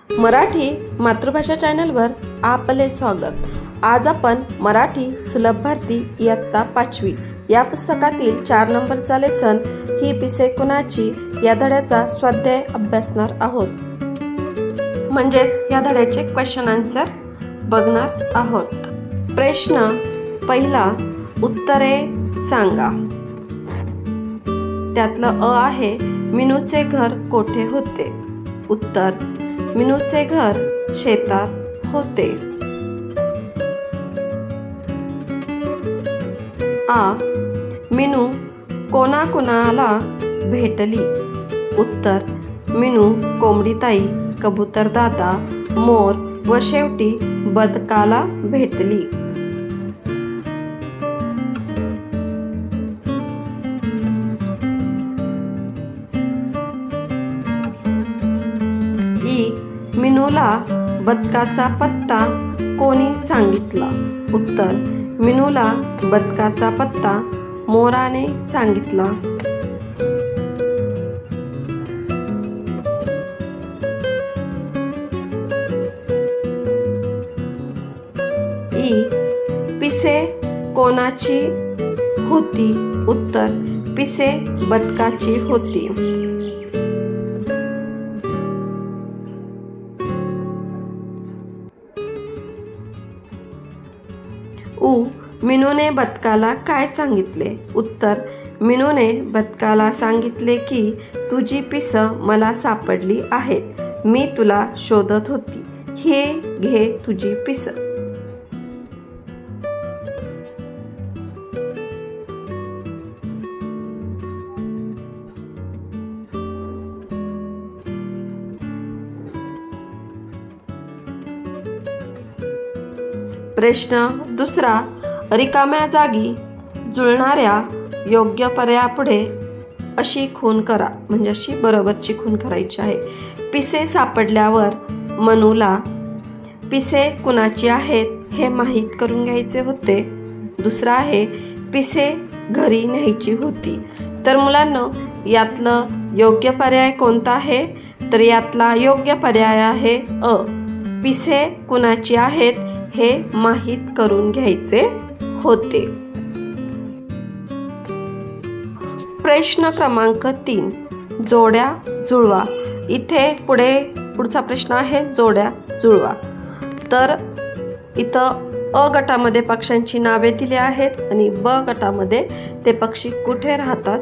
मराठी मातृभाषा चॅनलवर आपले स्वागत। आज आपण मराठी सुलभ भारती इयत्ता 5वी या पुस्तकातील 4 नंबरचा लेसन ही पिसे कुणाची या धड्याचा स्वाध्याय अभ्यासणार आहोत। म्हणजेच या धड्याचे क्वेश्चन आन्सर बघणार आहोत। प्रश्न पहिला, उत्तरे सांगा। त्यातलं अ आहे, मिनूचे घर कोठे होते? उत्तर, मिनूचे घर शेतात होते। आ, मिनू कोणाकोणाला भेटली? उत्तर, मिनू कोंबडीताई, कबूतर दादा, मोर व शेवटी बदकाला भेटली। ई, मिनूला बदकाचा पत्ता कोणी सांगितला? उत्तर, मिनूला बदकाचा पत्ता मोराने सांगितला। ई, पिसे कोणाची होती? उत्तर, पिसे बदकाची होती। उ, मिनूने बदकाला काय सांगितले? उत्तर, मिनूने बदकाला सांगितले की तुझी पिस मला सापडली आहेत, मी तुला शोधत होती, हे घे तुझी पिस। प्रश्न दुसरा, रिकाम्या जागी जुळणाऱ्या योग्य पर्यायापुढे अशी खून करा। म्हणजे अशी बरोबरची खून करायची आहे। पिसे सापडल्यावर मनूला पिसे कुणाची आहेत हे माहीत करून घ्यायचे होते। दुसरा आहे, पिसे घरी न्यायची होती। तर मुलांनो, यातलं योग्य पर्याय कोणता आहे? तर यातला योग्य पर्याय आहे अ, पिसे कुणाची आहेत हे माहीत करून घ्यायचे होते। प्रश्न क्रमांक 3, जोड्या जुळवा। इथे पुढचा प्रश्न आहे जोड्या जुळवा। तर इथं अ गटामध्ये पक्ष्यांची नावे दिली आहेत आणि ब गटामध्ये ते पक्षी कुठे राहतात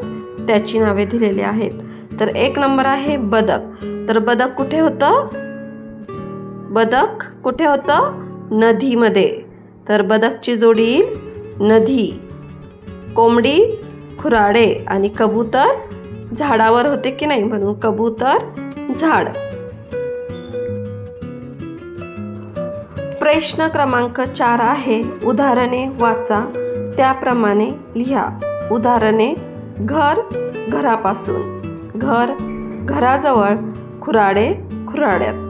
त्याची नावे दिलेली आहेत। तर 1 नंबर आहे बदक। तर बदक कुठे होतं? बदक कुठे होतं? नदीमध्ये। तर बदकची जोडी नदी। कोंबडी खुराडे आणि कबूतर झाडावर होते की नाही, म्हणून कबूतर झाड। प्रश्न क्रमांक 4 आहे, उदाहरणे वाचा, त्याप्रमाणे लिहा। उदाहरणे, घर घरापासून, घर घराजवळ, खुराडे खुराड्यात।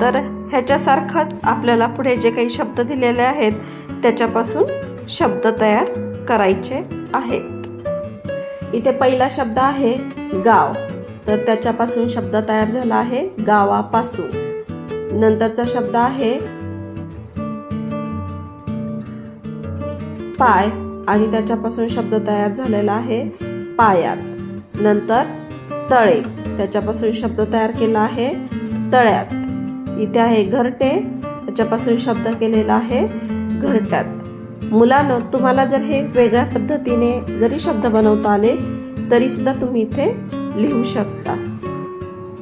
तर ह्याच्यासारखाच आपल्याला पुढे जे काही शब्द दिलेले आहेत त्याच्यापासून शब्द तयार करायचे आहेत। इथे पहिला शब्द आहे गाव। तर त्याच्यापासून शब्द तयार झाला आहे गावापासून। नंतरचा शब्द आहे पाय आणि त्याच्यापासून शब्द तयार झालेला आहे पायात। नंतर तळे, त्याच्यापासून शब्द तयार केला आहे तळ्यात। इथे आहे घरटे, त्याच्यापासून शब्द केलेला आहे घरट्यात। मुलांनो, तुम्हाला जर हे वेगळ्या पद्धतीने जरी शब्द बनवता आले तरी सुद्धा तुम्ही इथे लिहू शकता।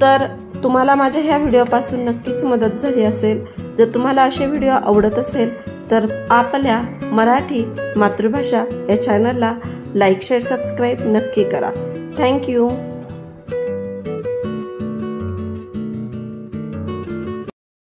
तर तुम्हाला माझ्या ह्या व्हिडिओपासून नक्कीच मदत झाली असेल। जर तुम्हाला असे व्हिडिओ आवडत असेल तर आपल्या मराठी मातृभाषा या चॅनलला लाईक, शेअर, सबस्क्राईब नक्की करा। थँक्यू।